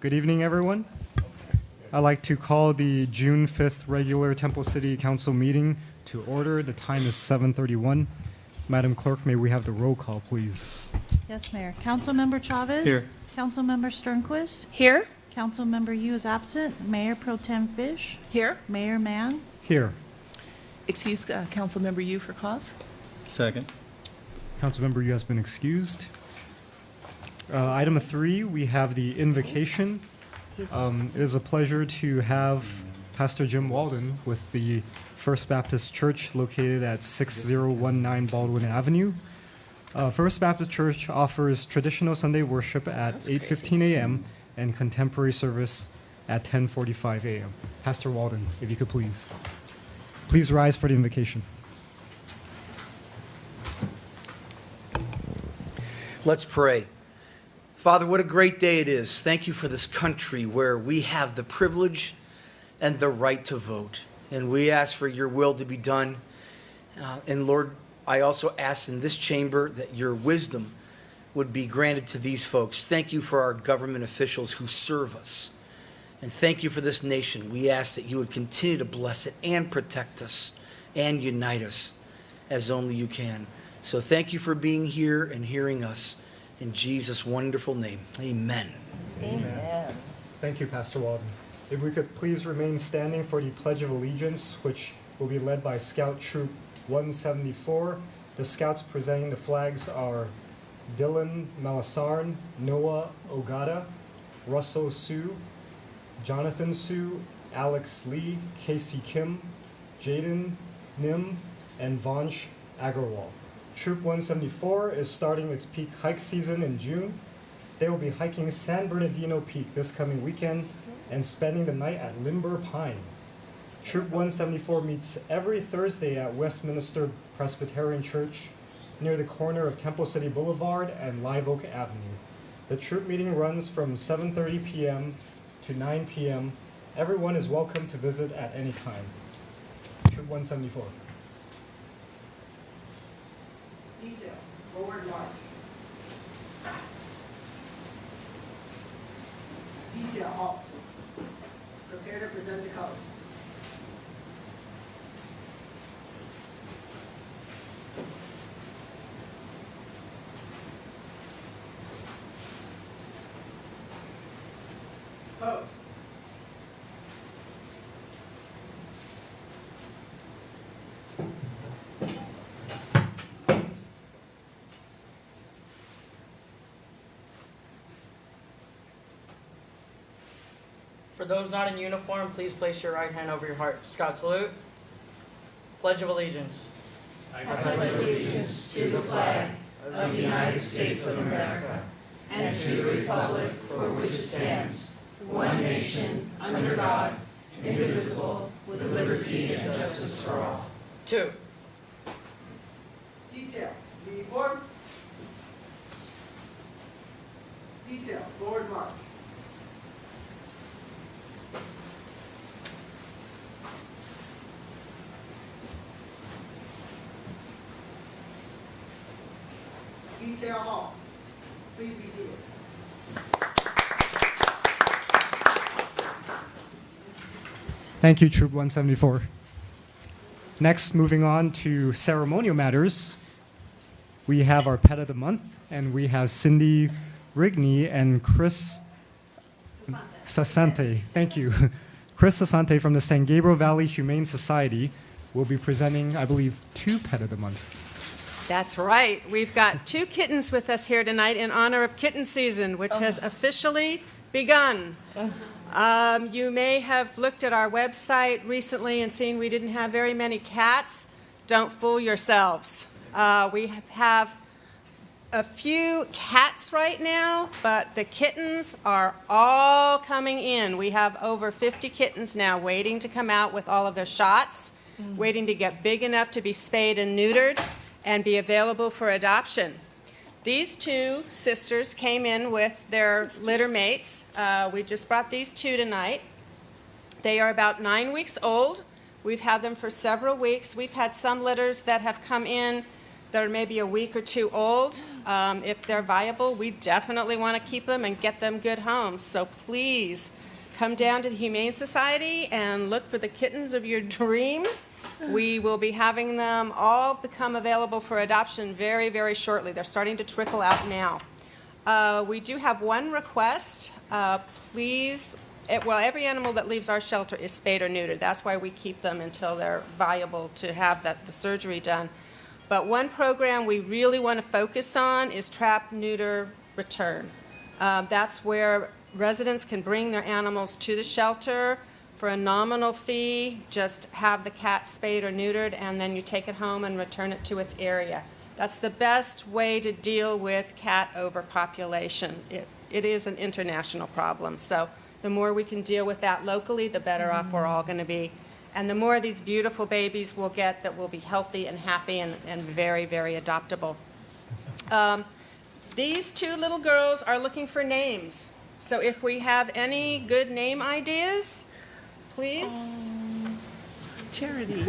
Good evening, everyone. I'd like to call the June 5th regular Temple City Council meeting to order. The time is 7:31. Madam Clerk, may we have the roll call, please? Yes, Mayor. Councilmember Chavez? Here. Councilmember Sternquist? Here. Councilmember Yu is absent. Mayor Pro Tem Fish? Here. Mayor Mann? Here. Excuse Councilmember Yu for cause. Second. Councilmember Yu has been excused. Item 3, we have the invocation. It is a pleasure to have Pastor Jim Walden with the First Baptist Church located at 6019 Baldwin Avenue. First Baptist Church offers traditional Sunday worship at 8:15 a.m. and contemporary service at 10:45 a.m. Pastor Walden, if you could please. Please rise for the invocation. Let's pray. Father, what a great day it is. Thank you for this country where we have the privilege and the right to vote. And we ask for your will to be done. And Lord, I also ask in this chamber that your wisdom would be granted to these folks. Thank you for our government officials who serve us. And thank you for this nation. We ask that you would continue to bless it and protect us and unite us as only you can. So thank you for being here and hearing us. In Jesus' wonderful name, amen. Amen. Thank you, Pastor Walden. If we could please remain standing for the Pledge of Allegiance, which will be led by Scout Troop 174. The Scouts presenting the flags are Dylan Malasarn, Noah Ogata, Russell Sue, Jonathan Sue, Alex Lee, Casey Kim, Jaden Nim, and Vansh Agarwal. Troop 174 is starting its peak hike season in June. They will be hiking San Bernardino Peak this coming weekend and spending the night at Limber Pine. Troop 174 meets every Thursday at Westminster Presbyterian Church near the corner of Temple City Boulevard and Live Oak Avenue. The troop meeting runs from 7:30 p.m. to 9 p.m. Everyone is welcome to visit at any time. Troop 174. Detail, forward march. Detail, halt. Prepare to present the colors. Pose. For those not in uniform, please place your right hand over your heart. Scout salute. Pledge of Allegiance. I pledge allegiance to the flag of the United States of America and to the republic for which it stands, one nation, under God, indivisible, with liberty and justice for all. 2. Detail, uniform. Detail, forward march. Detail, halt. Please be seated. Thank you, Troop 174. Next, moving on to ceremonial matters, we have our Pet of the Month, and we have Cindy Rigney and Chris Sasante. Thank you. Chris Sasante from the San Gabriel Valley Humane Society will be presenting, I believe, 2 Pet of the Months. That's right. We've got 2 kittens with us here tonight in honor of kitten season, which has officially begun. You may have looked at our website recently and seen we didn't have very many cats. Don't fool yourselves. We have a few cats right now, but the kittens are all coming in. We have over 50 kittens now waiting to come out with all of their shots, waiting to get big enough to be spayed and neutered and be available for adoption. These 2 sisters came in with their litter mates. We just brought these 2 tonight. They are about 9 weeks old. We've had them for several weeks. We've had some litters that have come in that are maybe a week or two old. If they're viable, we definitely want to keep them and get them good homes. So please come down to the Humane Society and look for the kittens of your dreams. We will be having them all become available for adoption very, very shortly. They're starting to trickle out now. We do have one request. Please, every animal that leaves our shelter is spayed or neutered. That's why we keep them until they're viable to have the surgery done. But one program we really want to focus on is trap, neuter, return. That's where residents can bring their animals to the shelter for a nominal fee, just have the cat spayed or neutered, and then you take it home and return it to its area. That's the best way to deal with cat overpopulation. It is an international problem, so the more we can deal with that locally, the better off we're all going to be. And the more of these beautiful babies we'll get that will be healthy and happy and very, very adoptable. These two little girls are looking for names. So if we have any good name ideas, please. Charity.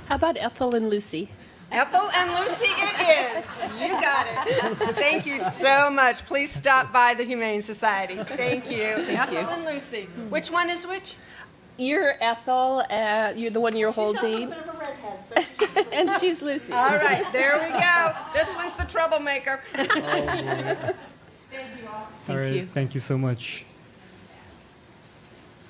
How about Ethel and Lucy? Ethel and Lucy it is. You got it. Thank you so much. Please stop by the Humane Society. Thank you. Ethel and Lucy. Which one is which? You're Ethel, you're the one you're holding, She's got a little bit of a redhead, so she's and she's Lucy. All right, there we go. This one's the troublemaker. All right, thank you so much.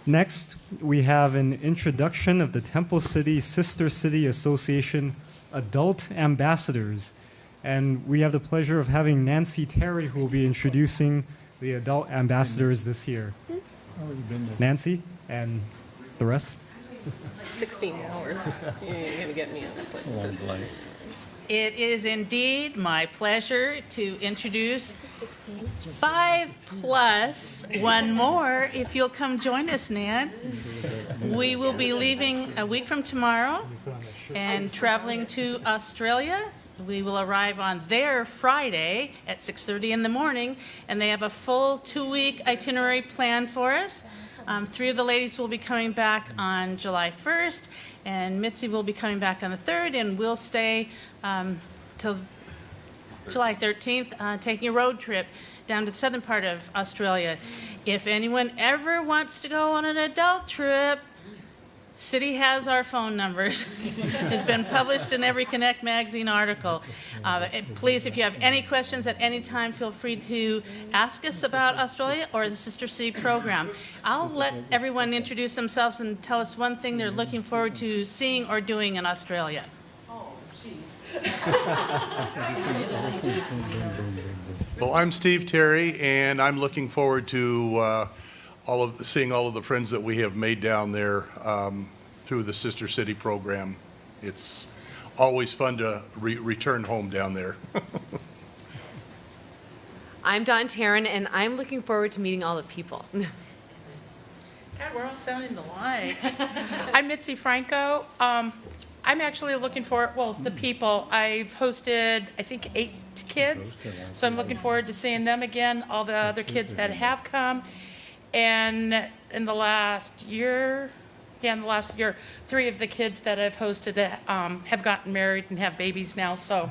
Next, we have an introduction of the Temple City Sister City Association Adult Ambassadors. And we have the pleasure of having Nancy Terry, who will be introducing the Adult Ambassadors this year. Nancy and the rest. 16 hours. You're going to get me on that plane. It is indeed my pleasure to introduce 5 plus 1 more, if you'll come join us, Nan. We will be leaving a week from tomorrow and traveling to Australia. We will arrive on their Friday at 6:30 in the morning, and they have a full 2-week itinerary planned for us. 3 of the ladies will be coming back on July 1st, and Mitzi will be coming back on the 3rd, and we'll stay till July 13th, taking a road trip down to the southern part of Australia. If anyone ever wants to go on an adult trip, City has our phone numbers. It's been published in every Connect magazine article. Please, if you have any questions at any time, feel free to ask us about Australia or the Sister City program. I'll let everyone introduce themselves and tell us one thing they're looking forward to seeing or doing in Australia. Well, I'm Steve Terry, and I'm looking forward to seeing all of the friends that we have made down there through the Sister City program. It's always fun to return home down there. I'm Dawn Taryn, and I'm looking forward to meeting all the people. God, we're all sounding alike. I'm Mitzi Franco. I'm actually looking for, the people. I've hosted, I think, 8 kids, so I'm looking forward to seeing them again, all the other kids that have come. And in the last year, 3 of the kids that I've hosted have gotten married and have babies now, so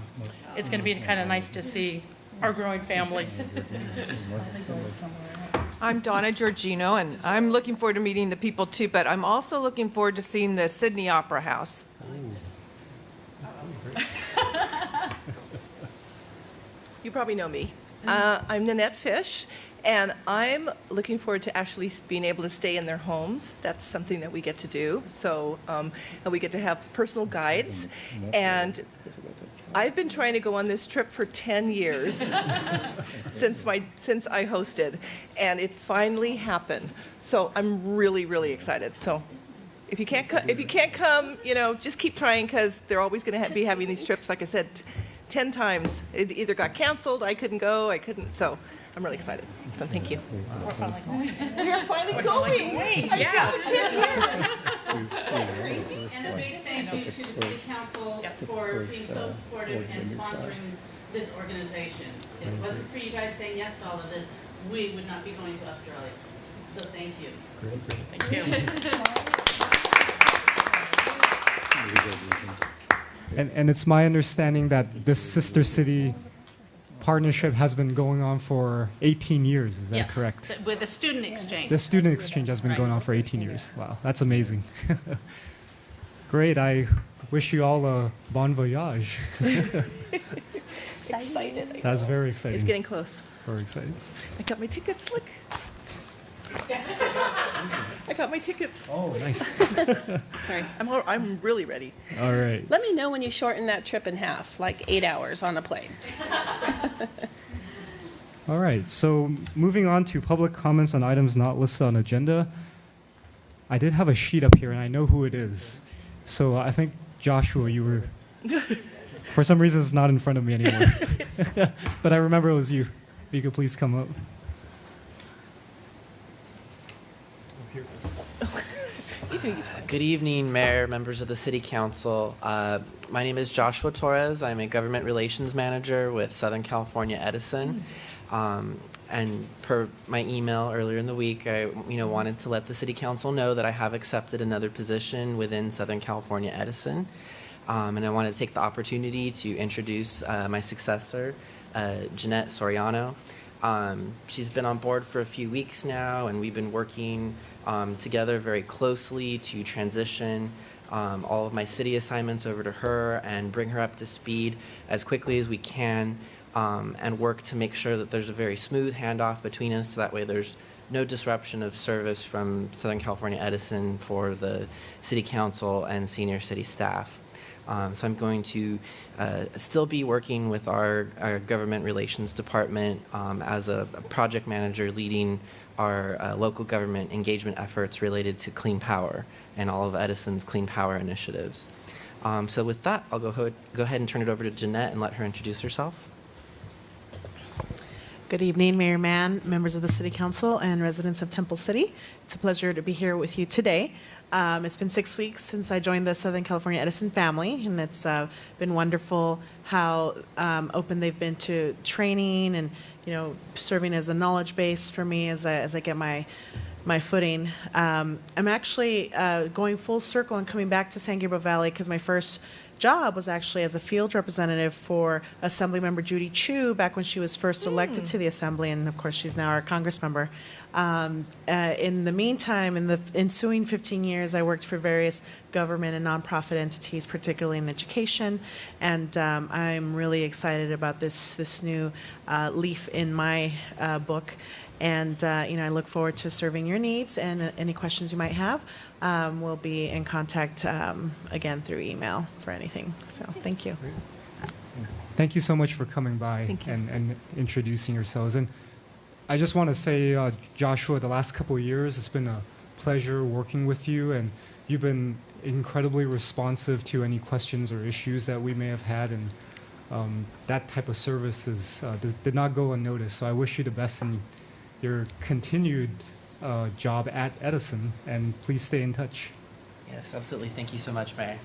it's going to be kind of nice to see our growing families. I'm Donna Giorgino, and I'm looking forward to meeting the people too, but I'm also looking forward to seeing the Sydney Opera House. You probably know me. I'm Nanette Fish, and I'm looking forward to actually being able to stay in their homes. That's something that we get to do. So, and we get to have personal guides. And I've been trying to go on this trip for 10 years since I hosted, and it finally happened. So I'm really, really excited. So if you can't come, just keep trying, because they're always going to be having these trips. Like I said, 10 times. It either got canceled, I couldn't go, so I'm really excited. So thank you. We're finally going. We are finally going. Yes. 10 years. Crazy. And a big thank you to the City Council for being so supportive and sponsoring this organization. If it wasn't for you guys saying yes to all of this, we would not be going to Australia. So thank you. Thank you. And it's my understanding that this sister city partnership has been going on for 18 years. Is that Yes, correct? with the student exchange. The student exchange has been going on for 18 years. Wow, that's amazing. Great. I wish you all a bon voyage. Excited. That's very exciting. It's getting close. Very exciting. I got my tickets, look. I got my tickets. Oh, nice. Sorry, I'm really ready. All right. Let me know when you shorten that trip in half, like 8 hours on a plane. All right. So moving on to public comments on items not listed on agenda. I did have a sheet up here, and I know who it is. So I think Joshua, you were. For some reason, it's not in front of me anymore. But I remember it was you. If you could please come up. Good evening, Mayor, members of the City Council. My name is Joshua Torres. I'm a Government Relations Manager with Southern California Edison. And per my email earlier in the week, I wanted to let the City Council know that I have accepted another position within Southern California Edison. And I wanted to take the opportunity to introduce my successor, Jeanette Soriano. She's been on board for a few weeks now, and we've been working together very closely to transition all of my city assignments over to her and bring her up to speed as quickly as we can, and work to make sure that there's a very smooth handoff between us, so that way there's no disruption of service from Southern California Edison for the City Council and senior city staff. So I'm going to still be working with our government relations department as a project manager, leading our local government engagement efforts related to clean power and all of Edison's clean power initiatives. So with that, I'll go ahead and turn it over to Jeanette and let her introduce herself. Good evening, Mayor Mann, members of the City Council, and residents of Temple City. It's a pleasure to be here with you today. It's been 6 weeks since I joined the Southern California Edison family, and it's been wonderful how open they've been to training and, serving as a knowledge base for me as I get my footing. I'm actually going full circle and coming back to San Gabriel Valley because my first job was actually as a field representative for Assemblymember Judy Chu back when she was first elected to the Assembly, and of course she's now our Congress member. In the meantime, in the ensuing 15 years, I worked for various government and nonprofit entities, particularly in education, and I'm really excited about this new leaf in my book. And I look forward to serving your needs, and any questions you might have. We'll be in contact again through email for anything. So thank you. Thank you so much for coming by and introducing yourselves. And I just want to say, Joshua, the last couple of years, it's been a pleasure working with you, and you've been incredibly responsive to any questions or issues that we may have had, and that type of service did not go unnoticed. So I wish you the best in your continued job at Edison, and please stay in touch. Yes, absolutely. Thank you so much, Mayor.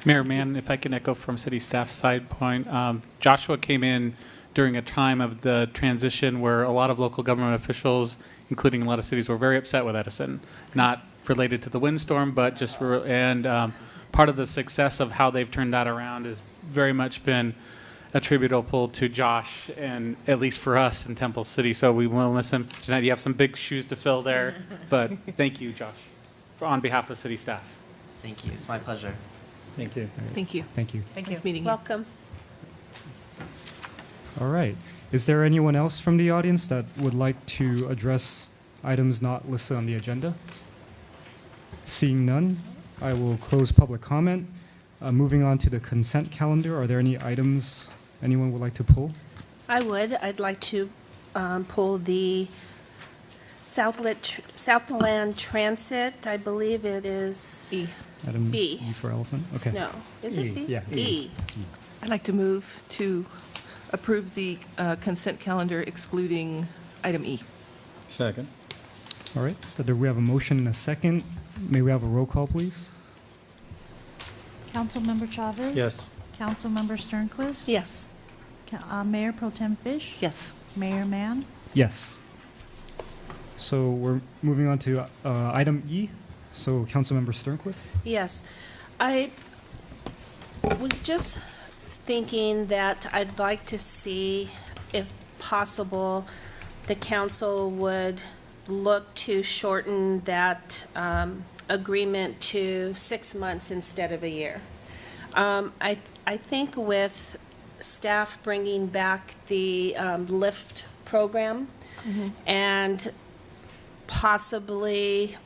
Mayor Mann, if I can echo from city staff side point, Joshua came in during a time of the transition where a lot of local government officials, including a lot of cities, were very upset with Edison, not related to the windstorm, but just part of the success of how they've turned that around has very much been attributable to Josh, and at least for us in Temple City. So we will miss him. Jeanette, you have some big shoes to fill there, but thank you, Josh, on behalf of city staff. Thank you. It's my pleasure. Thank you. Thank you. Thank you. Thank you. Nice meeting you. Welcome. All right. Is there anyone else from the audience that would like to address items not listed on the agenda? Seeing none, I will close public comment. Moving on to the consent calendar, are there any items anyone would like to pull? I'd like to pull the Southland Transit. I believe it is Item B. E for elephant? Okay. No, is it E, B? yeah. E. I'd like to move to approve the consent calendar excluding item E. Second. All right. So we have a motion and a second. May we have a roll call, please? Councilmember Chavez? Yes. Councilmember Sternquist? Yes. Mayor Pro Tem Fish? Yes. Mayor Mann? Yes. So we're moving on to item E. So Councilmember Sternquist? Yes. I Was just thinking that I'd like to see, if possible, the council would look to shorten that agreement to 6 months instead of a year. I think with staff bringing back the LIFT program and possibly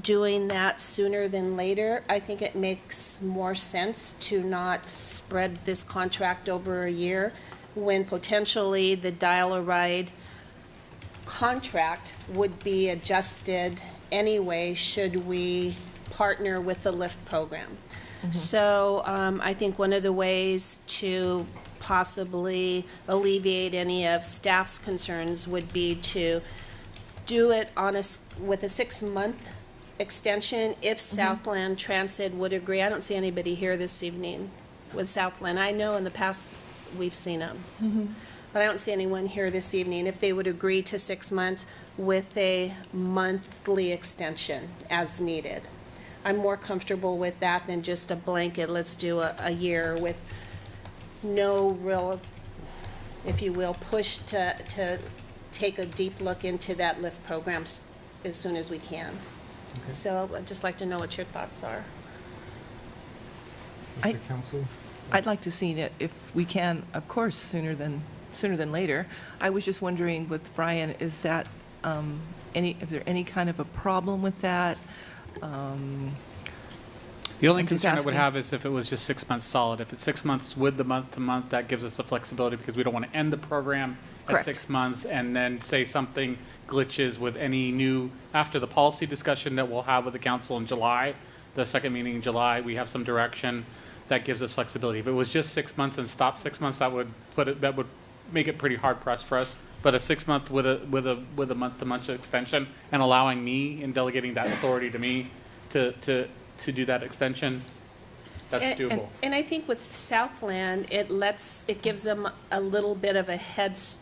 doing that sooner than later, I think it makes more sense to not spread this contract over a year when potentially the dial-a-ride contract would be adjusted anyway should we partner with the LIFT program. So I think one of the ways to possibly alleviate any of staff's concerns would be to do it on with a 6-month extension if Southland Transit would agree. I don't see anybody here this evening with Southland. I know in the past we've seen them. But I don't see anyone here this evening. If they would agree to 6 months with a monthly extension as needed. I'm more comfortable with that than just a blanket, let's do a year with no real, if you will, push to take a deep look into that LIFT programs as soon as we can. Okay. So I'd just like to know what your thoughts are. Mr. Council? I'd like to see it if we can, of course, sooner than later. I was just wondering with Brian, is that is there any kind of a problem with that? The only I'm just concern I would asking. have is if it was just 6 months solid. If it's 6 months with the month-to-month, that gives us the flexibility because we don't want to end the program at Correct. 6 months and then say something glitches with any new, after the policy discussion that we'll have with the council in July, the second meeting in July, we have some direction that gives us flexibility. If it was just 6 months and stopped 6 months, that would make it pretty hard pressed for us. But a 6 month with a month-to-month extension and allowing me and delegating that authority to me to do that extension, that's doable. And I think with Southland, it gives them a little bit of a heads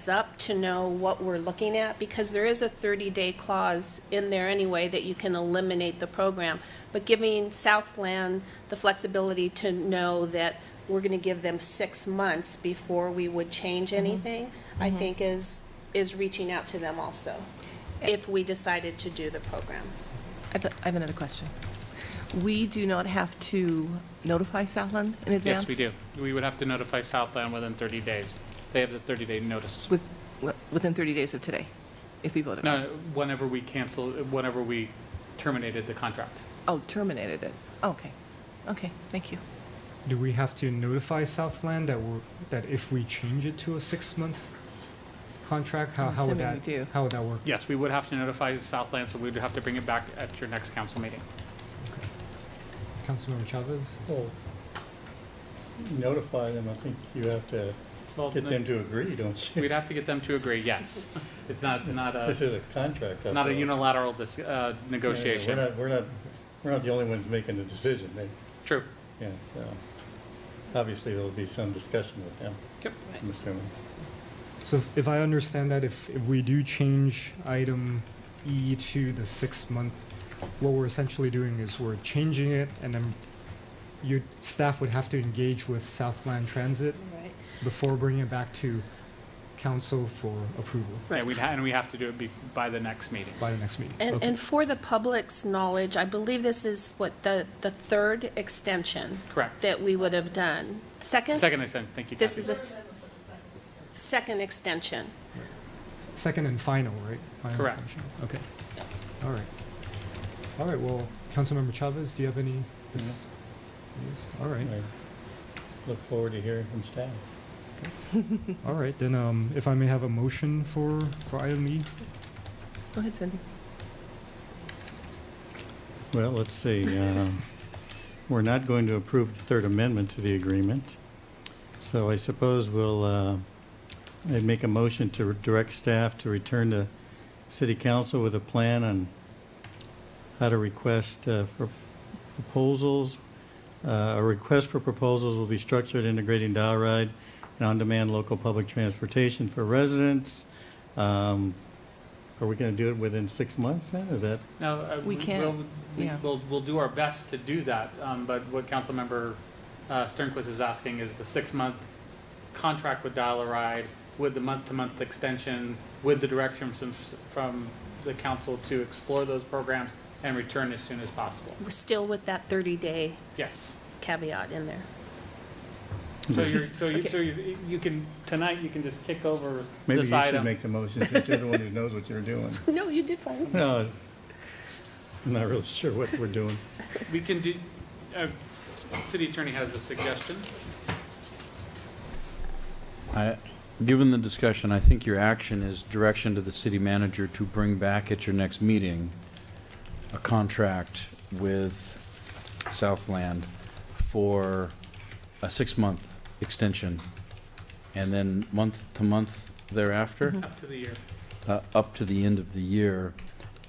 up to know what we're looking at, because there is a 30-day clause in there anyway that you can eliminate the program. But giving Southland the flexibility to know that we're going to give them 6 months before we would change anything, I think is reaching out to them also, if we decided to do the program. I have another question. We do not have to notify Southland in advance? Yes, we do. We would have to notify Southland within 30 days. They have the 30-day notice. Within 30 days of today, if we voted on it? No, whenever we terminated the contract. Oh, terminated it. Okay. Okay, thank you. Do we have to notify Southland that if we change it to a 6-month contract, how would assuming we do. how would that work? Yes, we would have to notify Southland, so we would have to bring it back at your next council meeting. Okay. Councilmember Chavez? Well, notify them, I think you have to get them to agree, don't you? We'd have to get them to agree, yes. It's not This is a contract. not a after all. unilateral negotiation. Yeah, we're not the only ones making the decision. True. Yeah, so obviously there'll be some discussion with them. Yep. I'm assuming. So if I understand that, if we do change item E to the 6-month, what we're essentially doing is we're changing it, and then staff would have to engage with Southland Transit before bringing it back to council for approval. Right. And we have to do it by the next meeting. By the next meeting. And, Okay. and for the public's knowledge, I believe this is the third extension. Correct. That we would have done. Second? Second extension, thank you, This Kathy. is the second extension. Second and final, right? Final Correct. extension. Okay. All right. All right. Well, Councilmember Chavez, do you have any? Yes. All right. I look forward to hearing from staff. All right. Then, if I may have a motion for item E. Go ahead, Cindy. Well, let's see. We're not going to approve the Third Amendment to the agreement. So I suppose I'd make a motion to direct staff to return to City Council with a plan on how to request for proposals. A request for proposals will be structured integrating dial ride and on-demand local public transportation for residents. Are we going to do it within 6 months then? Is that? No, We can't, yeah. We'll do our best to do that, but what Councilmember Sternquist is asking is the 6-month contract with Dial-A-Ride, with the month-to-month extension, with the direction from the council to explore those programs and return as soon as possible. We're still with that 30-day Yes. caveat in there. So you can, tonight you can just kick over Maybe this you should item. make the motion since you're the one who knows what you're doing. No, you did fine. No, I'm not really sure what we're doing. We can do, city attorney has a suggestion. Given the discussion, I think your action is direction to the city manager to bring back at your next meeting a contract with Southland for a 6-month extension, and then month to month thereafter? Up to the year. Up to the end of the year.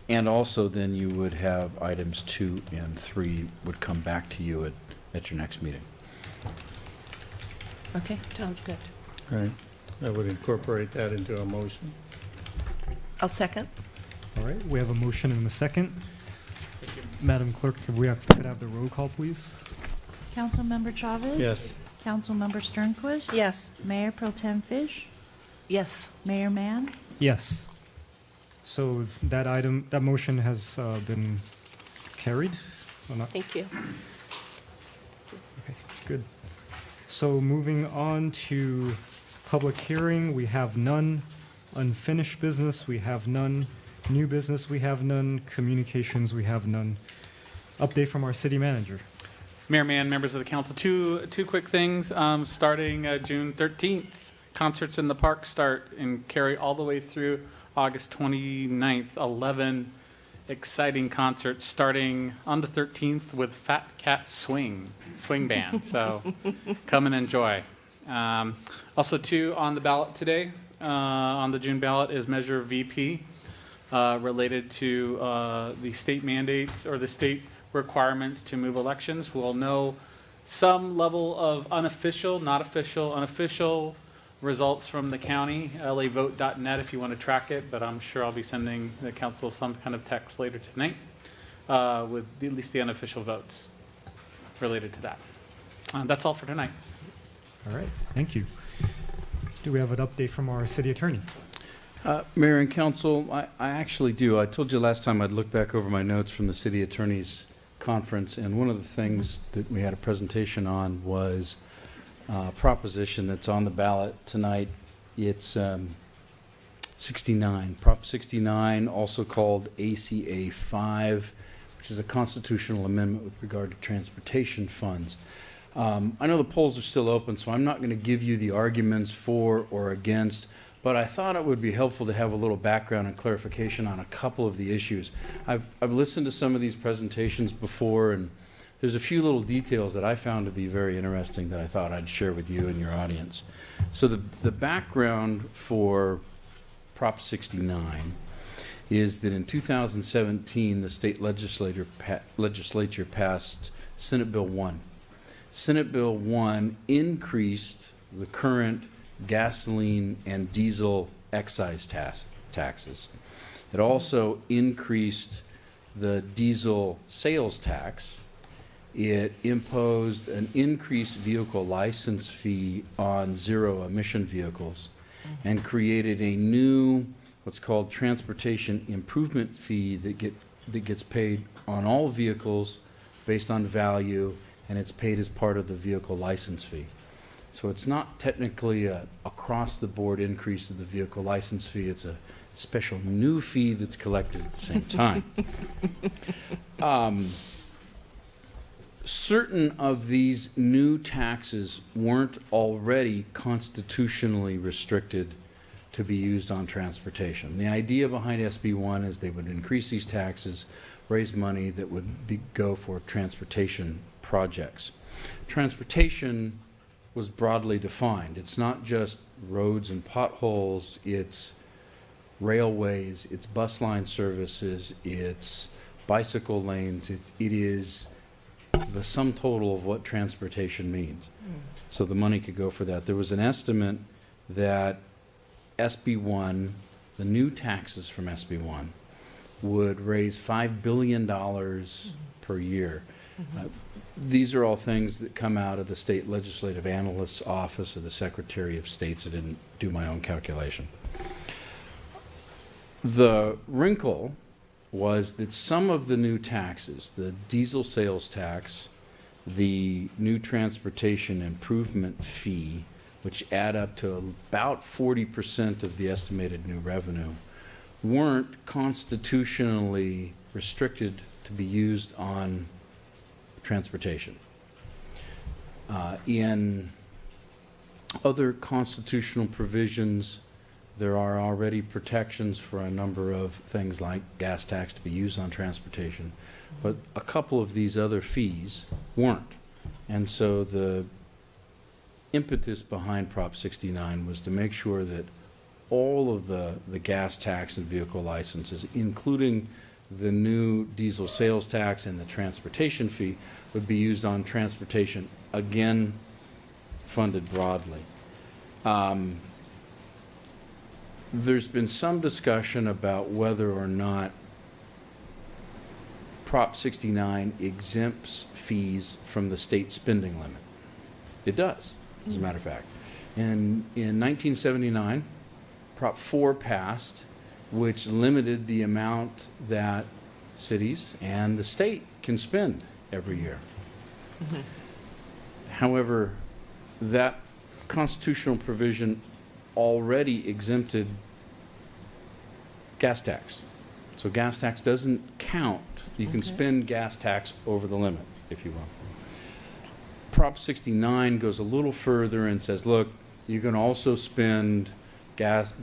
And also then you would have items 2 and 3 would come back to you at your next meeting. Okay, sounds good. Right. I would incorporate that into a motion. I'll second. All right, we have a motion and a second. Thank you. Madam Clerk, if we could have the roll call, please? Councilmember Chavez? Yes. Councilmember Sternquist? Yes. Mayor Pro Tem Fish? Yes. Mayor Mann? Yes. So that motion has been carried? Or not? Thank you. Okay, good. So moving on to public hearing, we have none. Unfinished business, we have none. New business, we have none. Communications, we have none. Update from our city manager. Mayor Mann, members of the council, two quick things. Starting June 13th, concerts in the park start and carry all the way through August 29th. 11 exciting concerts starting on the 13th with Fat Cat Swing Band. So come and enjoy. Also, 2 on the ballot today, on the June ballot, is Measure VP related to the state mandates or the state requirements to move elections. We'll know some level of unofficial results from the county, lavote.net if you want to track it, but I'm sure I'll be sending the council some kind of text later tonight with at least the unofficial votes related to that. That's all for tonight. All right, thank you. Do we have an update from our city attorney? Mayor and council, I actually do. I told you last time I'd look back over my notes from the city attorney's conference, and one of the things that we had a presentation on was a proposition that's on the ballot tonight. It's 69, Prop 69, also called ACA 5, which is a constitutional amendment with regard to transportation funds. I know the polls are still open, so I'm not going to give you the arguments for or against, but I thought it would be helpful to have a little background and clarification on a couple of the issues. I've listened to some of these presentations before, and there's a few little details that I found to be very interesting that I thought I'd share with you and your audience. So the background for Prop 69 is that in 2017, the state legislature passed Senate Bill 1. Senate Bill 1 increased the current gasoline and diesel excise taxes. It also increased the diesel sales tax. It imposed an increased vehicle license fee on zero-emission vehicles and created a new, what's called transportation improvement fee that gets paid on all vehicles based on value, and it's paid as part of the vehicle license fee. So it's not technically a across-the-board increase of the vehicle license fee. It's a special new fee that's collected at the same time. Certain of these new taxes weren't already constitutionally restricted to be used on transportation. The idea behind SB 1 is they would increase these taxes, raise money that would go for transportation projects. Transportation was broadly defined. It's not just roads and potholes, it's railways, it's bus line services, it's bicycle lanes, it is the sum total of what transportation means. So the money could go for that. There was an estimate that SB 1, the new taxes from SB 1, would raise $5 billion per year. These are all things that come out of the State Legislative Analyst's Office or the Secretary of State's. I didn't do my own calculation. The wrinkle was that some of the new taxes, the diesel sales tax, the new transportation improvement fee, which add up to about 40% of the estimated new revenue, weren't constitutionally restricted to be used on transportation. In other constitutional provisions, there are already protections for a number of things like gas tax to be used on transportation, but a couple of these other fees weren't. And so the impetus behind Prop 69 was to make sure that all of the gas tax and vehicle licenses, including the new diesel sales tax and the transportation fee, would be used on transportation, again, funded broadly. There's been some discussion about whether or not Prop 69 exempts fees from the state spending limit. It does, as a matter of fact. And in 1979, Prop 4 passed, which limited the amount that cities and the state can spend every year. However, that constitutional provision already exempted gas tax. So gas tax doesn't count. You can spend gas tax over the limit, if you will. Prop 69 goes a little further and says, look, you can also spend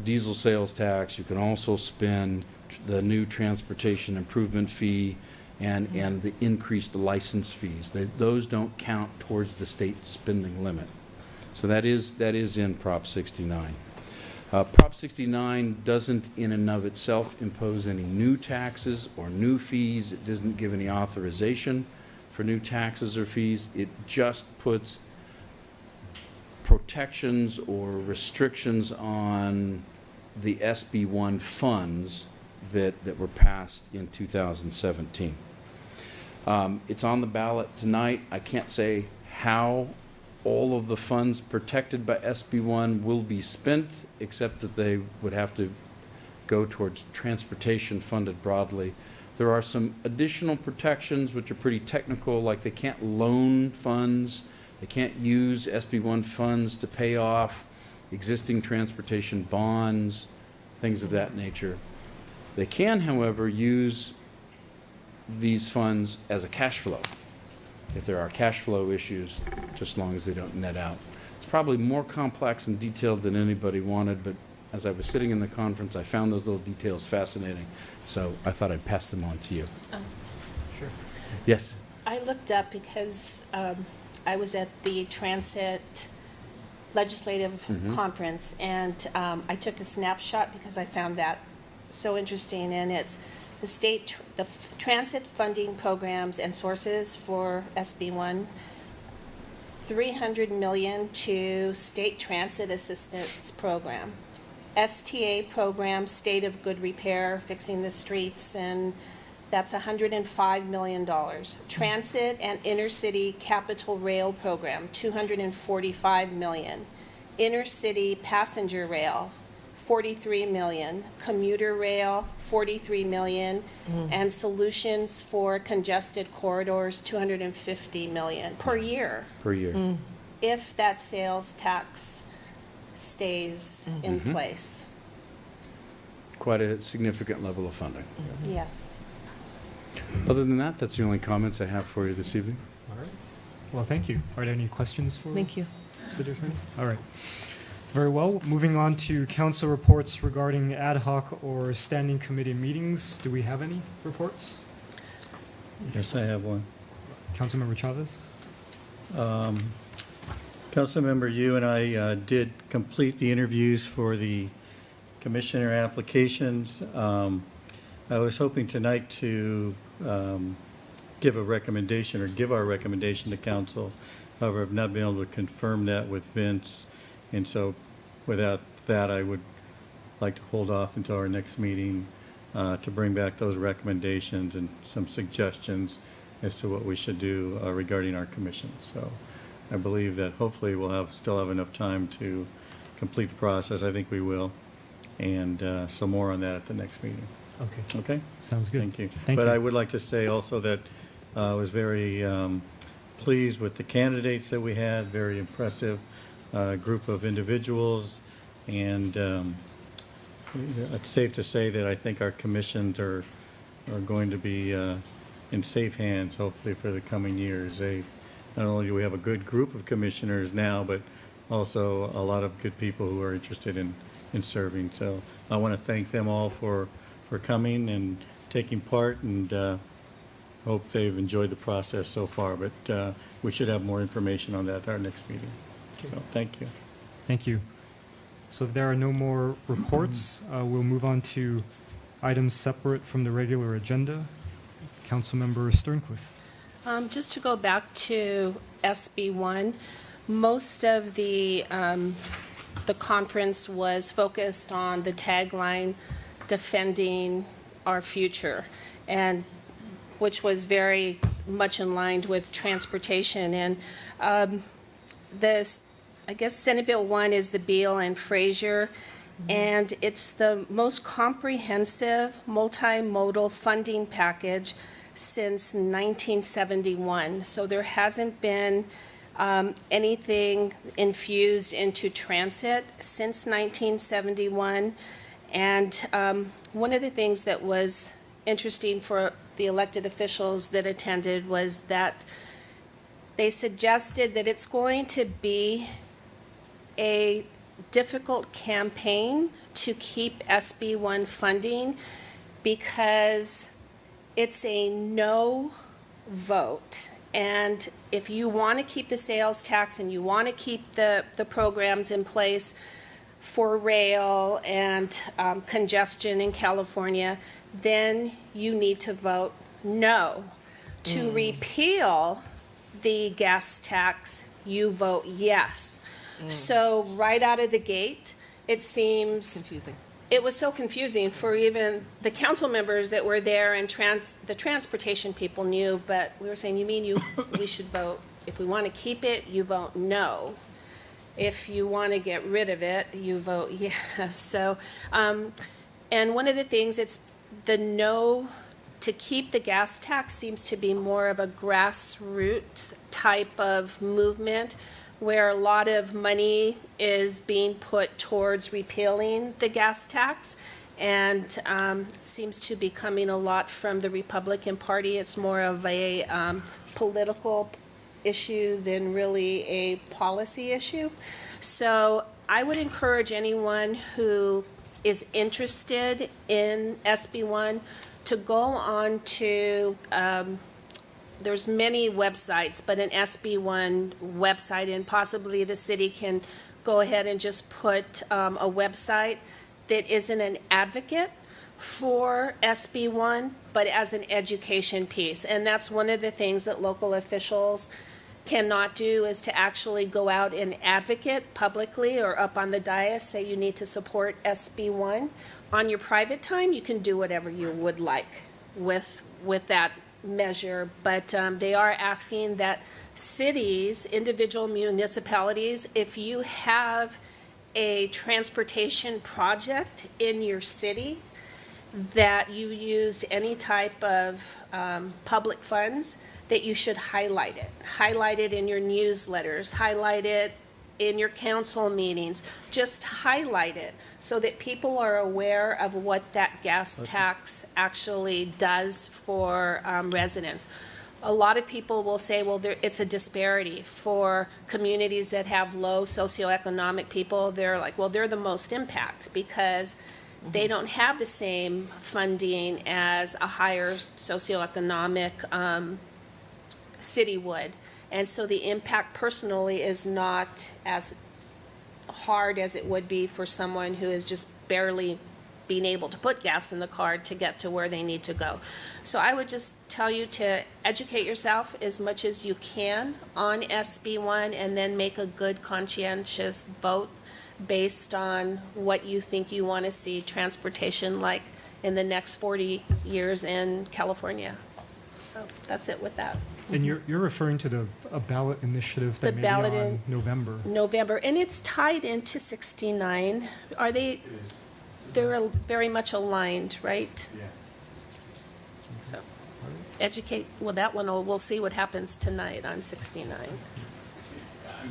diesel sales tax, you can also spend the new transportation improvement fee and the increased license fees. Those don't count towards the state spending limit. So that is in Prop 69. Prop 69 doesn't in and of itself impose any new taxes or new fees. It doesn't give any authorization for new taxes or fees. It just puts protections or restrictions on the SB1 funds that were passed in 2017. It's on the ballot tonight. I can't say how all of the funds protected by SB1 will be spent, except that they would have to go towards transportation funded broadly. There are some additional protections which are pretty technical, like they can't loan funds, they can't use SB1 funds to pay off existing transportation bonds, things of that nature. They can, however, use these funds as a cash flow if there are cash flow issues, just as long as they don't net out. It's probably more complex and detailed than anybody wanted, but as I was sitting in the conference, I found those little details fascinating, so I thought I'd pass them on to you. Sure. Yes? I looked up because I was at the Transit Legislative Conference, and I took a snapshot because I found that so interesting, and it's the state, the transit funding programs and sources for SB1, $300 million to State Transit Assistance Program, STA program, State of Good Repair, fixing the streets, and that's $105 million. Transit and Intercity Capital Rail Program, $245 million. Intercity Passenger Rail, $43 million. Commuter Rail, $43 million. And Solutions for Congested Corridors, $250 million per year. Per year. If that sales tax stays in place. Quite a significant level of funding. Yes. Other than that, that's the only comments I have for you this evening. All right. Well, thank you. Are there any questions for Thank you. City Attorney? All right. Very well. Moving on to council reports regarding ad hoc or standing committee meetings. Do we have any reports? Yes, I have one. Councilmember Chavez? Councilmember, you and I did complete the interviews for the commissioner applications. I was hoping tonight to give a recommendation or give our recommendation to council. However, I've not been able to confirm that with Vince. And so without that, I would like to hold off until our next meeting to bring back those recommendations and some suggestions as to what we should do regarding our commission. So I believe that hopefully we'll still have enough time to complete the process. I think we will. And so more on that at the next meeting. Okay. Okay? Sounds good. Thank you. Thank But you. I would like to say also that I was very pleased with the candidates that we had, very impressive group of individuals. And it's safe to say that I think our commissions are going to be in safe hands, hopefully, for the coming years. Not only do we have a good group of commissioners now, but also a lot of good people who are interested in serving. So I want to thank them all for coming and taking part, and hope they've enjoyed the process so far. But we should have more information on that at our next meeting. So thank you. Thank you. So if there are no more reports, we'll move on to items separate from the regular agenda. Councilmember Sternquist. Just to go back to SB1, most of the conference was focused on the tagline, defending our future, and which was very much in line with transportation. And I guess Senate Bill 1 is the Beal and Frazier, and it's the most comprehensive multimodal funding package since 1971. So there hasn't been anything infused into transit since 1971. And one of the things that was interesting for the elected officials that attended was that they suggested that it's going to be a difficult campaign to keep SB1 funding because it's a no vote. And if you want to keep the sales tax and you want to keep the programs in place for rail and congestion in California, then you need to vote no. To repeal the gas tax, you vote yes. So right out of the gate, it seems Confusing. it was so confusing for even the council members that were there, and the transportation people knew, but we were saying, you mean we should vote, if we want to keep it, you vote no. If you want to get rid of it, you vote yes. So, and one of the things, it's the no to keep the gas tax seems to be more of a grassroots type of movement, where a lot of money is being put towards repealing the gas tax, and seems to be coming a lot from the Republican Party. It's more of a political issue than really a policy issue. So I would encourage anyone who is interested in SB1 to go on to there's many websites, but an SB1 website, and possibly the city can go ahead and just put a website that isn't an advocate for SB1, but as an education piece. And that's one of the things that local officials cannot do, is to actually go out and advocate publicly or up on the dais, say you need to support SB1. On your private time, you can do whatever you would like with that measure, but they are asking that cities, individual municipalities, if you have a transportation project in your city that you used any type of public funds, that you should highlight it. Highlight it in your newsletters, highlight it in your council meetings. Just highlight it so that people are aware of what that gas tax actually does for residents. A lot of people will say, well, it's a disparity for communities that have low socioeconomic people. They're like, well, they're the most impact because they don't have the same funding as a higher socioeconomic city would. And so the impact personally is not as hard as it would be for someone who is just barely being able to put gas in the car to get to where they need to go. So I would just tell you to educate yourself as much as you can on SB1, and then make a good conscientious vote based on what you think you want to see transportation like in the next 40 years in California. So that's it with that. And you're referring to a ballot initiative The that may be ballot on in- November. November, and it's tied into 69. Are they, they're very much aligned, right? Yeah. So, educate, well, that one, we'll see what happens tonight on 69. I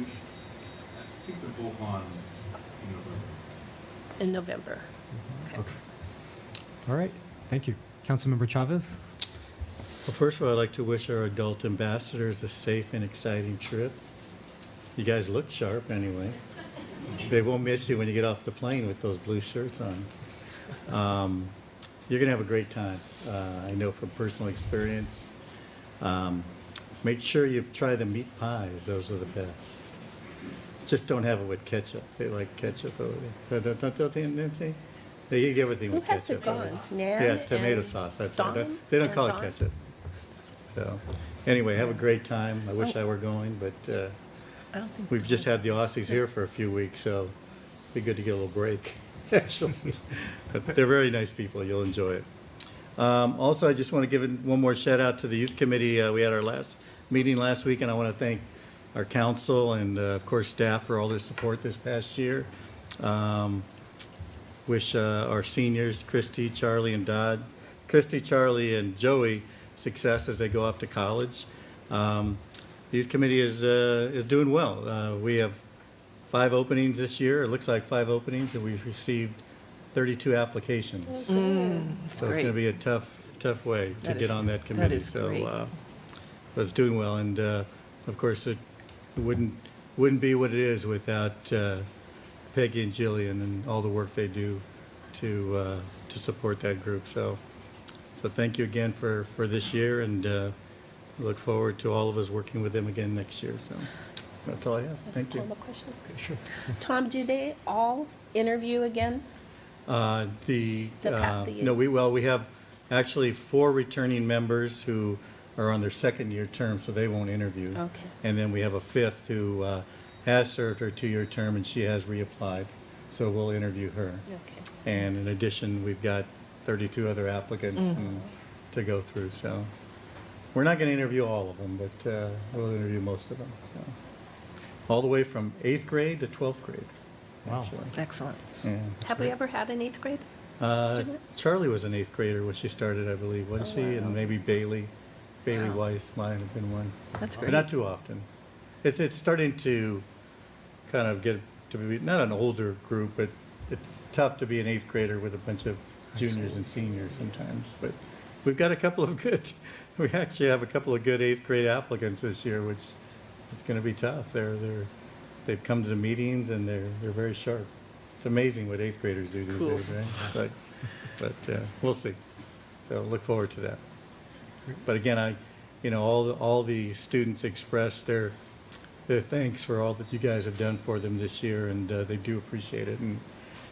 think the full funds, In November. Okay. All right. Thank you. Councilmember Chavez? Well, first of all, I'd like to wish our adult ambassadors a safe and exciting trip. You guys look sharp anyway. They won't miss you when you get off the plane with those blue shirts on. You're going to have a great time. I know from personal experience. Make sure you try the meat pies. Those are the best. Just don't have it with ketchup. They like ketchup over there. Don't they, Nancy? They eat everything Who with has it ketchup. over gone? there. Nan Yeah, tomato and sauce. That's Dawn? right. They don't Or call it Dawn? ketchup. So, anyway, have a great time. I wish I were going, but I don't think. we've just had the Aussies here for a few weeks, so it'd be good to get a little break, actually. But they're very nice people. You'll enjoy it. Also, I just want to give one more shout out to the Youth Committee. We had our last meeting last week, and I want to thank our council and, of course, staff for all their support this past year. Wish our seniors, Christy, Charlie, and Joey, success as they go off to college. The Youth Committee is doing well. We have 5 openings this year. It looks like 5 openings, and we've received 32 applications. So it's going to be a tough way to get on that committee. So it's doing well, and of course it wouldn't be what it is without Peggy and Jillian and all the work they do to support that group. So thank you again for this year, and look forward to all of us working with them again next year. So that's all I have. Ask Thank you. Tom a question? Okay, sure. Tom, do they all interview again? No, we have actually 4 returning members who are on their second-year term, so they won't interview. Okay. And then we have a 5th who has served her 2-year term, and she has reapplied, so we'll interview her. Okay. And in addition, we've got 32 other applicants to go through, so we're not going to interview all of them, but we'll interview most of them. So all the way from 8th grade to 12th grade. Wow. Actually. Excellent. Yeah. Have we ever had an 8th grade student? Charlie was an 8th grader when she started, I believe, wasn't she? wow. And maybe Bailey Weiss might have been one. That's But great. not too often. It's starting to kind of get to be, not an older group, but it's tough to be an 8th grader with a bunch of juniors and seniors sometimes. But we've got a couple of we actually have a couple of good 8th grade applicants this year, which it's going to be tough. They've come to the meetings and they're very sharp. It's amazing what 8th graders do these days, right? But we'll see. So look forward to that. But again, all the students expressed their thanks for all that you guys have done for them this year, and they do appreciate it. And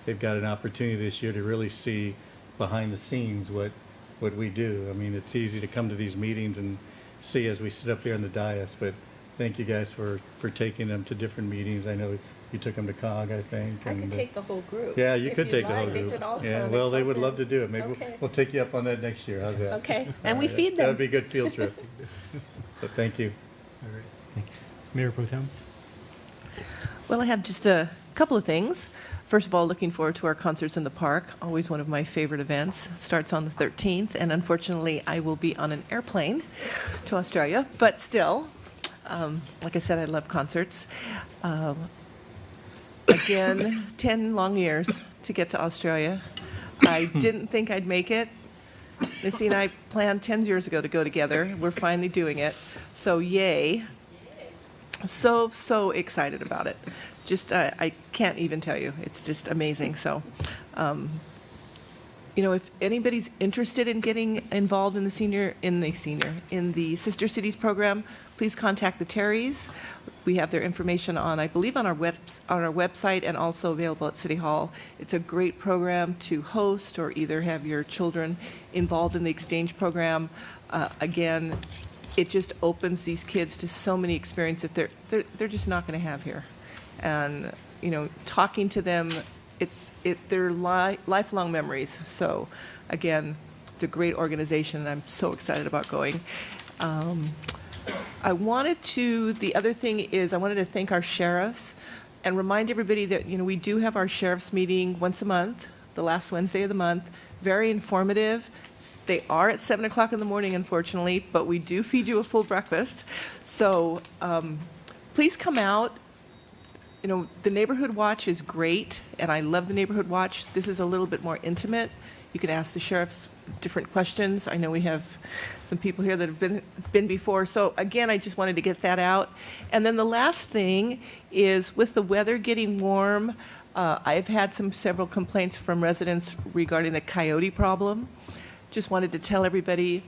they've got an opportunity this year to really see behind the scenes what we do. I mean, it's easy to come to these meetings and see as we sit up here on the dais, but thank you guys for taking them to different meetings. I know you took them to COG, I think. I could take the whole group. Yeah, you If could take the whole like. They group. could all Yeah, come. well, It's they would something. love to do it. Maybe Okay. we'll take you up on that next year. How's that? Okay, and we All right. feed That them. would be a good field trip. So thank you. All right. Thank you. Mayor Pro Tem? Well, I have just a couple of things. First of all, looking forward to our concerts in the park, always one of my favorite events. Starts on the 13th, and unfortunately, I will be on an airplane to Australia, but still, like I said, I love concerts. Again, 10 long years to get to Australia. I didn't think I'd make it. Missy and I planned 10 years ago to go together. We're finally doing it. So yay. So excited about it. Just, I can't even tell you. It's just amazing. So, if anybody's interested in getting involved in the Sister Cities program, please contact the Terrys. We have their information I believe on our website and also available at City Hall. It's a great program to host or either have your children involved in the exchange program. Again, it just opens these kids to so many experiences that they're just not going to have here. And, talking to them, they're lifelong memories. So, again, it's a great organization, and I'm so excited about going. The other thing is, I wanted to thank our sheriffs and remind everybody that, we do have our sheriffs meeting once a month, the last Wednesday of the month. Very informative. They are at 7 o'clock in the morning, unfortunately, but we do feed you a full breakfast. So please come out. The Neighborhood Watch is great, and I love the Neighborhood Watch. This is a little bit more intimate. You can ask the sheriffs different questions. I know we have some people here that have been before. So again, I just wanted to get that out. And then the last thing is, with the weather getting warm, I've had several complaints from residents regarding the coyote problem. Just wanted to tell everybody,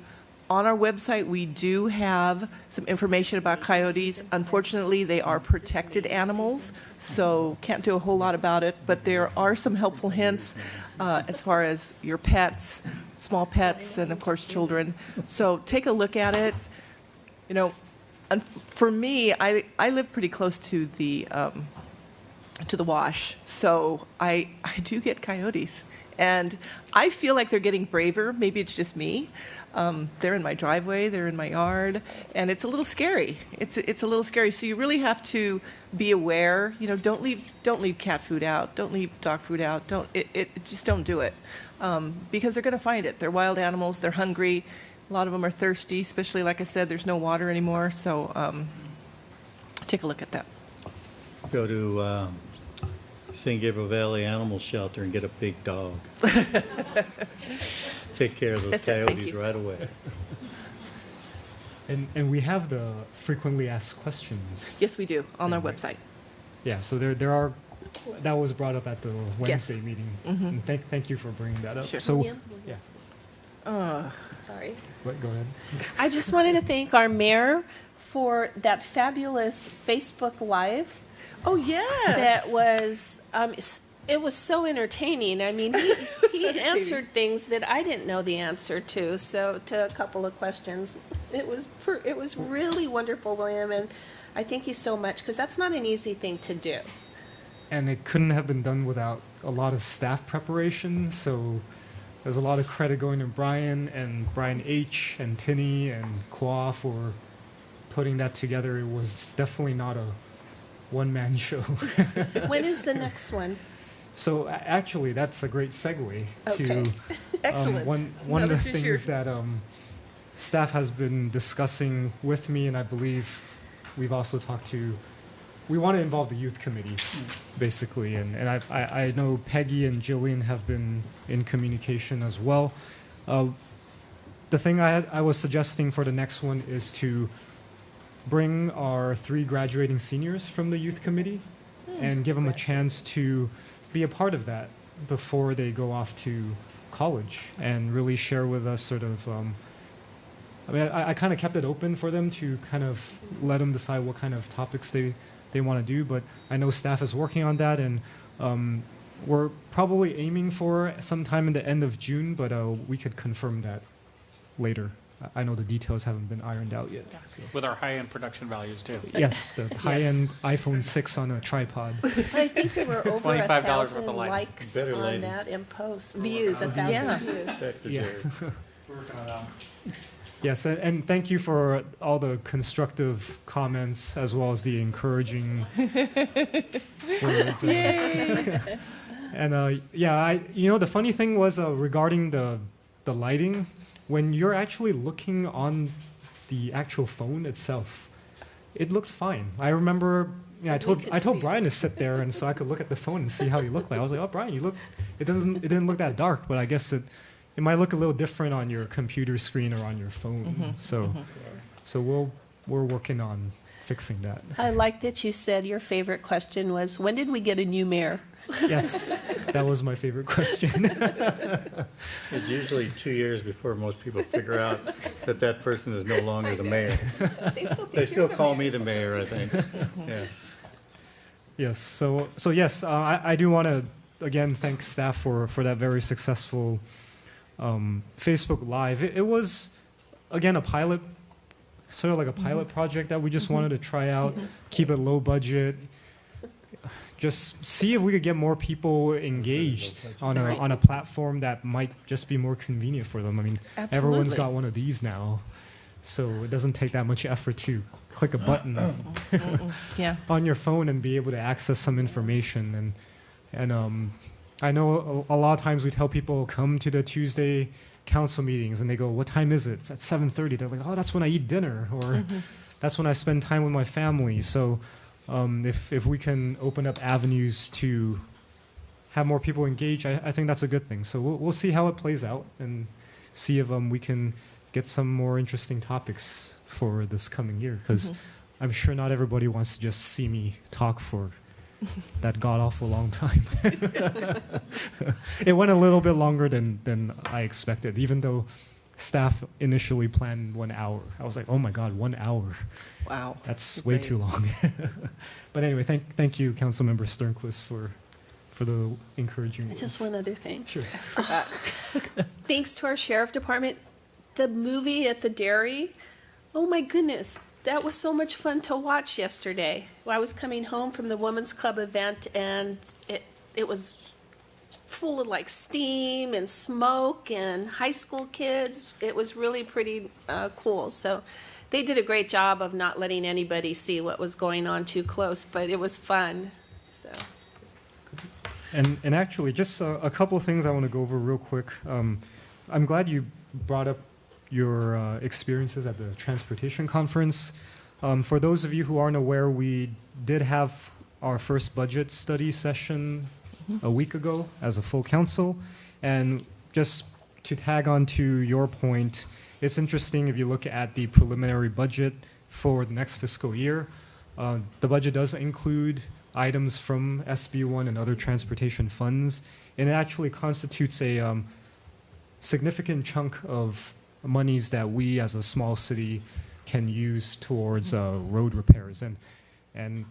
on our website, we do have some information about coyotes. Unfortunately, they are protected animals, so can't do a whole lot about it, but there are some helpful hints as far as your pets, small pets, and of course, children. So take a look at it. For me, I live pretty close to the wash, so I do get coyotes. And I feel like they're getting braver. Maybe it's just me. They're in my driveway, they're in my yard, and it's a little scary. It's a little scary. So you really have to be aware. Don't leave cat food out. Don't leave dog food out. Just don't do it, because they're going to find it. They're wild animals. They're hungry. A lot of them are thirsty, especially, like I said, there's no water anymore. So take a look at that. Go to San Gabriel Valley Animal Shelter and get a big dog. Take care of those That's it. Thank coyotes you. right away. And we have the frequently asked questions. Yes, we do, on our website. Yeah, so there are, that was brought up at the Wednesday Yes. meeting. Mhm. And thank you for bringing that up. Sure. So, William? yeah, Sorry. go ahead. I just wanted to thank our mayor for that fabulous Facebook Live. Oh, yes. That was, it was so entertaining. I mean, he answered things that I didn't know the answer to. So to a couple of questions, it was really wonderful, William, and I thank you so much, because that's not an easy thing to do. And it couldn't have been done without a lot of staff preparation. So there's a lot of credit going to Brian H. and Tinny and Kwa for putting that together. It was definitely not a one-man show. When is the next one? So actually, that's a great segue Okay. to Excellent. one of the things that staff has been discussing with me, and I believe we've also talked to. We want to involve the youth committee, basically, and I know Peggy and Jillian have been in communication as well. The thing I was suggesting for the next one is to bring our 3 graduating seniors from the youth committee and give them a chance to be a part of that before they go off to college and really share with us sort of, I kind of kept it open for them to kind of let them decide what kind of topics they want to do, but I know staff is working on that, and we're probably aiming for sometime in the end of June, but we could confirm that later. I know the details haven't been ironed out yet. So. With our high-end production values, too. Yes, the high-end iPhone 6 on a tripod. I think there were over $25 worth 1,000 of lighting. likes Better on lighting. that in posts. Views, 1,000 Yeah. views. Back to Yeah. Jerry. Working on that. Yes, and thank you for all the constructive comments as well as the encouraging words. Yay! And yeah, the funny thing was regarding the lighting, when you're actually looking on the actual phone itself, it looked fine. I remember, I told Brian to sit there, and so I could look at the phone and see how he looked like. I was like, oh, Brian, it didn't look that dark, but I guess it might look a little different on your computer screen or on your phone. So we're working on fixing that. I like that you said your favorite question was, when did we get a new mayor? Yes, that was my favorite question. It's usually 2 years before most people figure out that person is no longer the mayor. They still call me the mayor, I think. Yes. Yes. So yes, I do want to again thank staff for that very successful Facebook Live. It was again a pilot, sort of like a pilot project that we just wanted to try out, keep it low budget. Just see if we could get more people engaged on a platform that might just be more convenient for them. I mean, everyone's got one of these now, so it doesn't take that much effort to click a button Yeah. on your phone and be able to access some information. And I know a lot of times we tell people come to the Tuesday council meetings, and they go, "What time is it?" It's at 7:30. They're like, "Oh, that's when I eat dinner," or "That's when I spend time with my family." So if we can open up avenues to have more people engage, I think that's a good thing. So we'll see how it plays out and see if we can get some more interesting topics for this coming year, because I'm sure not everybody wants to just see me talk for that god-awful long time. It went a little bit longer than I expected, even though staff initially planned 1 hour. I was like, oh my God, 1 hour. Wow. That's way too long. But anyway, thank you, Councilmember Sternquist, for the encouraging words. Just one other thing. Sure. I forgot. Thanks to our sheriff department, the movie at the dairy, oh my goodness, that was so much fun to watch yesterday. I was coming home from the Women's Club event, and it was full of like steam and smoke and high school kids. It was really pretty cool. So they did a great job of not letting anybody see what was going on too close, but it was fun. So. And actually, just a couple of things I want to go over real quick. I'm glad you brought up your experiences at the transportation conference. For those of you who aren't aware, we did have our first budget study session a week ago as a full council. And just to tag on to your point, it's interesting if you look at the preliminary budget for the next fiscal year. The budget does include items from SB1 and other transportation funds, and it actually constitutes a significant chunk of monies that we as a small city can use towards road repairs. And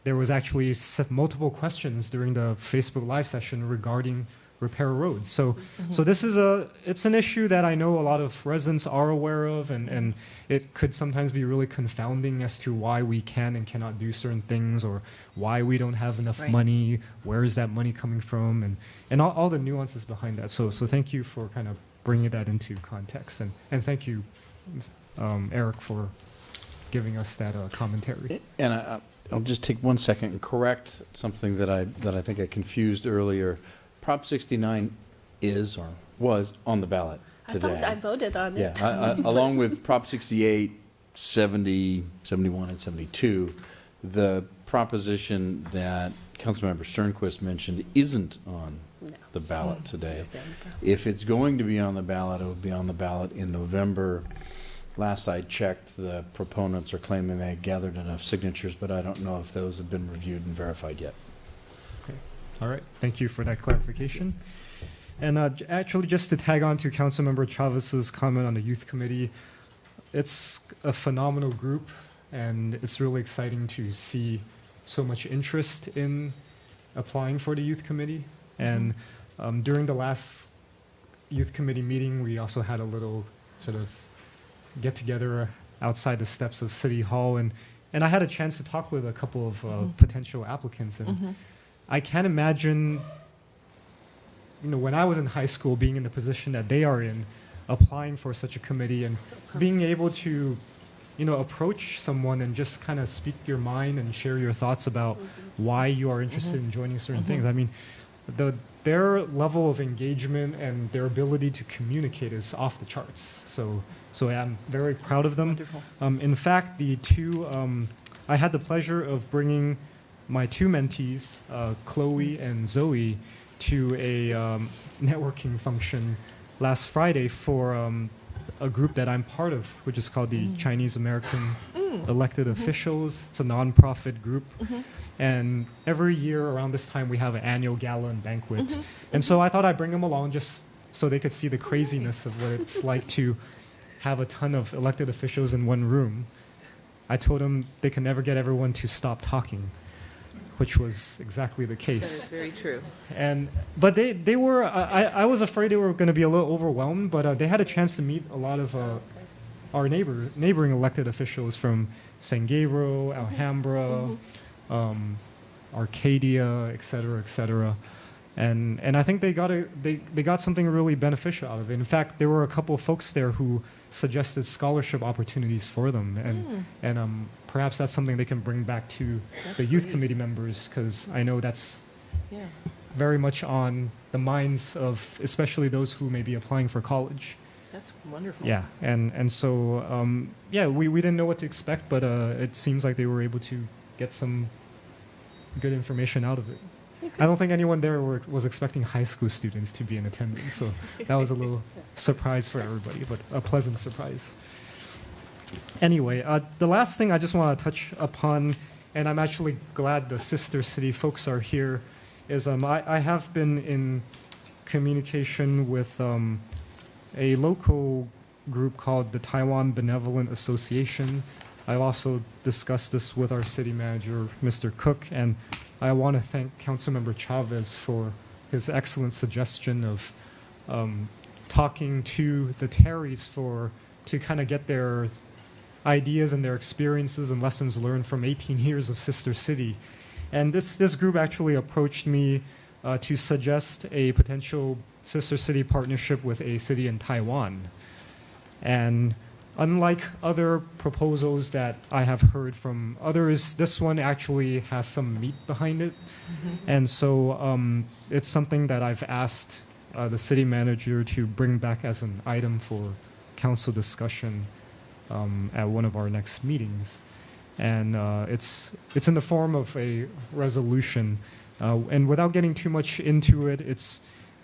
there was actually multiple questions during the Facebook Live session regarding repair roads. So this is it's an issue that I know a lot of residents are aware of, and it could sometimes be really confounding as to why we can and cannot do certain things, or why we don't have enough money, where is that money coming from, and all the nuances behind that. So thank you for kind of bringing that into context, and thank you, Eric, for giving us that commentary. And I'll just take 1 second and correct something that I think I confused earlier. Prop 69 is or was on the ballot today. I voted on it. Yeah, along with Prop 68, 70, 71, and 72, the proposition that Councilmember Sternquist mentioned isn't on the ballot today. If it's going to be on the ballot, it will be on the ballot in November. Last I checked, the proponents are claiming they gathered enough signatures, but I don't know if those have been reviewed and verified yet. Okay. All right. Thank you for that clarification. And actually, just to tag on to Councilmember Chavez's comment on the youth committee, it's a phenomenal group, and it's really exciting to see so much interest in applying for the youth committee. And during the last youth committee meeting, we also had a little sort of get together outside the steps of City Hall, and I had a chance to talk with a couple of potential applicants, and I can't imagine, when I was in high school, being in the position that they are in, applying for such a committee and being able to, approach someone and just kind of speak your mind and share your thoughts about why you are interested in joining certain things. I mean, their level of engagement and their ability to communicate is off the charts. So I'm very proud of them. In fact, the two, I had the pleasure of bringing my two mentees, Chloe and Zoe, to a networking function last Friday for a group that I'm part of, which is called the Chinese American Elected Officials. It's a nonprofit group. And every year around this time, we have an annual gala and banquet. And so I thought I'd bring them along just so they could see the craziness of what it's like to have a ton of elected officials in one room. I told them they can never get everyone to stop talking, which was exactly the case. That is very true. But they were, I was afraid they were going to be a little overwhelmed, but they had a chance to meet a lot of our neighboring elected officials from San Gabriel, Alhambra, Arcadia, et cetera, et cetera. And I think they got something really beneficial out of it. In fact, there were a couple of folks there who suggested scholarship opportunities for them, and perhaps that's something they can bring back to the youth committee members, because I know that's very much on the minds of especially those who may be applying for college. That's wonderful. Yeah, and so we didn't know what to expect, but it seems like they were able to get some good information out of it. I don't think anyone there was expecting high school students to be in attendance, so that was a little surprise for everybody, but a pleasant surprise. Anyway, the last thing I just want to touch upon, and I'm actually glad the sister city folks are here, is I have been in communication with a local group called the Taiwan Benevolent Association. I've also discussed this with our city manager, Mr. Cook, and I want to thank Councilmember Chavez for his excellent suggestion of talking to the Terrys to kind of get their ideas and their experiences and lessons learned from 18 years of Sister City. And this group actually approached me to suggest a potential Sister City partnership with a city in Taiwan. And unlike other proposals that I have heard from others, this one actually has some meat behind it. And so it's something that I've asked the city manager to bring back as an item for council discussion at one of our next meetings. And it's in the form of a resolution. And without getting too much into it,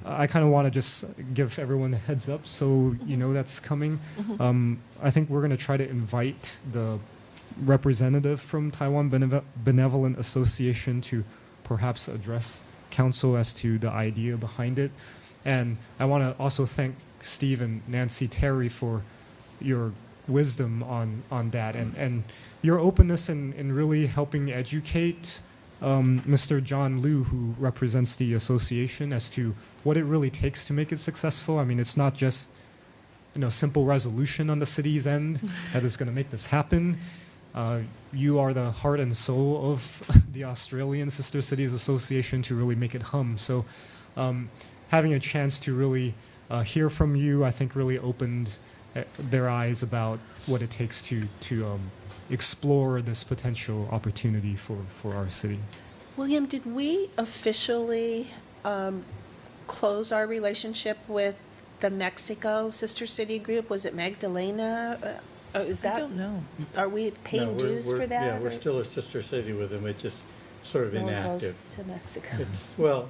I kind of want to just give everyone a heads up so you know that's coming. I think we're going to try to invite the representative from Taiwan Benevolent Association to perhaps address council as to the idea behind it. And I want to also thank Steve and Nancy Terry for your wisdom on that and your openness in really helping educate Mr. John Liu, who represents the association, as to what it really takes to make it successful. I mean, it's not just simple resolution on the city's end that is going to make this happen. You are the heart and soul of the Australian Sister Cities Association to really make it hum. So having a chance to really hear from you, I think really opened their eyes about what it takes to explore this potential opportunity for our city. William, did we officially close our relationship with the Mexico Sister City group? Was it Magdalena? Is that? I don't know. Are we paying dues for that? Yeah, we're still a sister city with them. It's just sort of no inactive. one goes to Mexico. Well,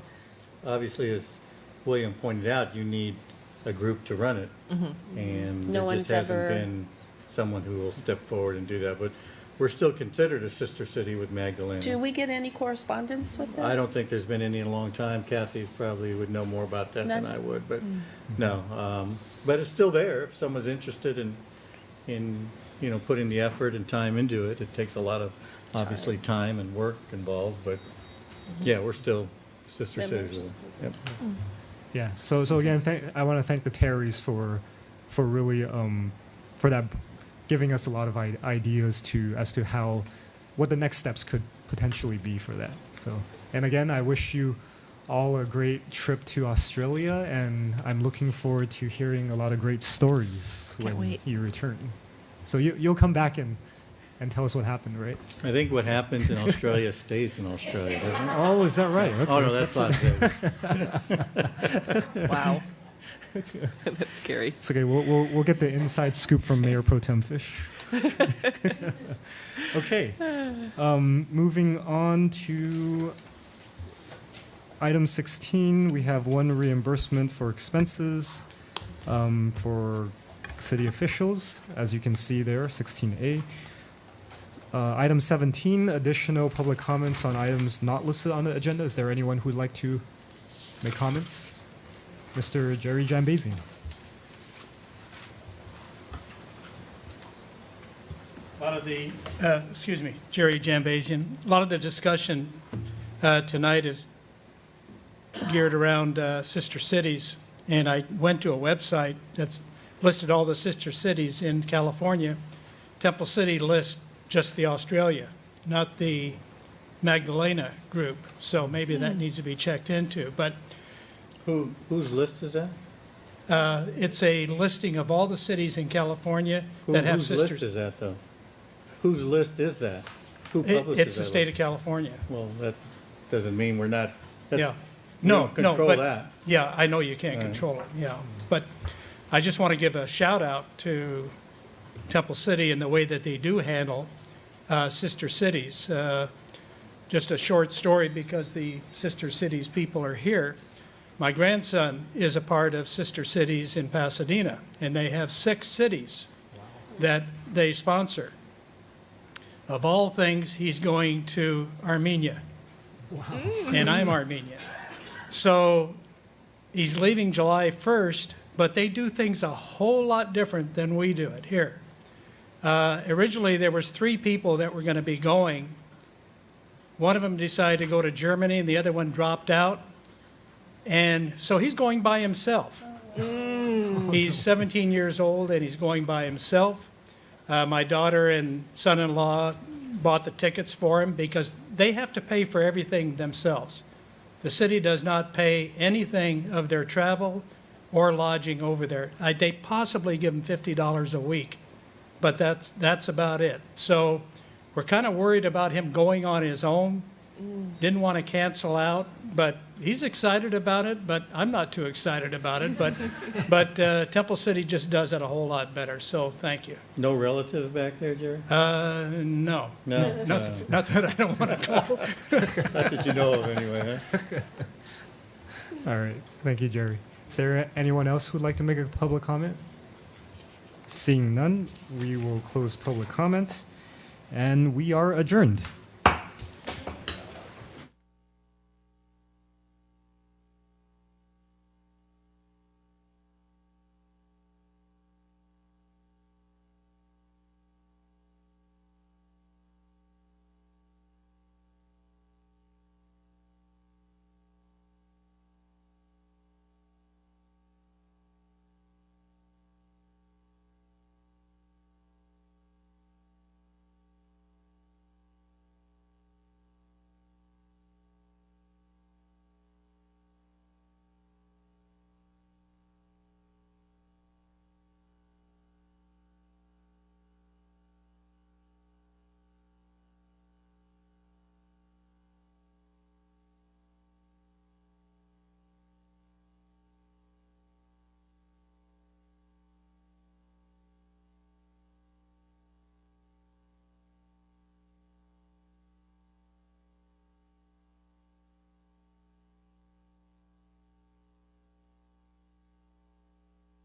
obviously, as William pointed out, you need a group to run it, and No there just one's hasn't ever- been someone who will step forward and do that. But we're still considered a sister city with Magdalena. Do we get any correspondence with them? I don't think there's been any in a long time. Kathy probably would know more about that than None? I would, but no. But it's still there if someone's interested in putting the effort and time into it. It takes a lot of obviously time and work involved, but yeah, we're still sister cities with them. Yep. Yeah. So again, I want to thank the Terrys for really for that, giving us a lot of ideas as to what the next steps could potentially be for that. So, and again, I wish you all a great trip to Australia, and I'm looking forward to hearing a lot of great stories when you return. So you'll come back and tell us what happened, right? I think what happens in Australia stays in Australia, doesn't it? Oh, is that right? Okay. Oh, no, that's Las Vegas. Wow. That's scary. It's okay. We'll get the inside scoop from Mayor Pro Tem Fish. Okay. Moving on to item 16, we have one reimbursement for expenses for city officials, as you can see there, 16A. Item 17, additional public comments on items not listed on the agenda. Is there anyone who would like to make comments? Mr. Jerry Jambazian. A lot of the, Jerry Jambazian. A lot of the discussion tonight is geared around sister cities, and I went to a website that's listed all the sister cities in California. Temple City lists just the Australia, not the Magdalena group, so maybe that needs to be checked into. But Whose list is that? it's a listing of all the cities in California that have Whose sisters. list is that, though? Whose list is that? Who publishes It's the that state of list? California. Well, that doesn't mean we're not, Yeah. that's, No, we don't control but, that. Yeah, I know you can't Right. control it, yeah. But I just want to give a shout out to Temple City and the way that they do handle sister cities. Just a short story because the sister cities people are here. My grandson is a part of Sister Cities in Pasadena, and they have 6 cities that they sponsor. Of all things, he's going to Armenia. And I'm Armenian. So he's leaving July 1st, but they do things a whole lot different than we do it here. Originally, there was 3 people that were going to be going. One of them decided to go to Germany, and the other one dropped out. And so he's going by himself. He's 17 years old, and he's going by himself. My daughter and son-in-law bought the tickets for him because they have to pay for everything themselves. The city does not pay anything of their travel or lodging over there. They possibly give them $50 a week, but that's about it. So we're kind of worried about him going on his own. Didn't want to cancel out, but he's excited about it, but I'm not too excited about it. But Temple City just does it a whole lot better, so thank you. No relatives back there, Jerry? No. No? Not that I don't want to call. Not that you know of anyway, huh? All right. Thank you, Jerry. Is there anyone else who'd like to make a public comment? Seeing none, we will close public comment, and we are adjourned.